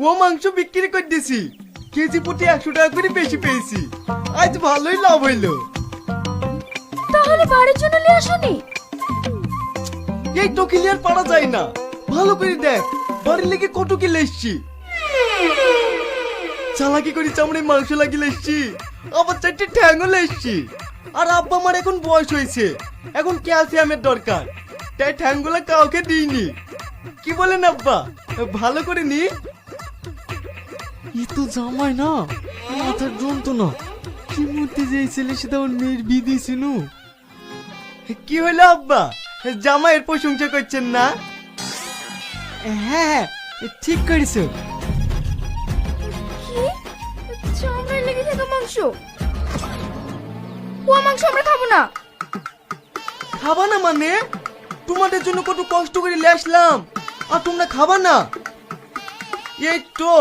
ও মাংস বিক্রি করে দিছি, কেজি প্রতি 100 টাকা করে বেশি পেয়েছি। আজ ভালোই লাভ হইলো। তাহলে বাড়ির জন্য নিয়ে আসোনি? এই তো ক্লিয়ার পারা যায় না, ভালো করে দেখ বাড়ির লেগে কত কিলো এসছি। চালাকি করে চামড়ায় মাংস লাগিয়ে এসছি, আবার 4টে ঠ্যাঙ্গও এসছি। আর আব্বা আমার এখন বয়স হয়েছে, এখন ক্যালসিয়ামের দরকার, তাই ঠ্যাঙ্গুলা কাউকে দিইনি। কি বলেন আব্বা, ভালো করে নি? ই তো জামাই না, মাথার যন্ত্রণা। কি মধ্যে যে এই ছেলে সাথে আমার মেয়ের বিয়ে দিয়েছিল। কি হইলো আব্বা, জামাইয়ের প্রশংসা করছেন না? হ্যাঁ, ঠিক করেছো। কি? চামড়ায় লেগে থাকা মাংস? ও মাংস আমরা খাবো না। খাবা না মানে? তোমাদের জন্য কত কষ্ট করে নিয়ে আসলাম, আর তোমরা খাবা না? এই তো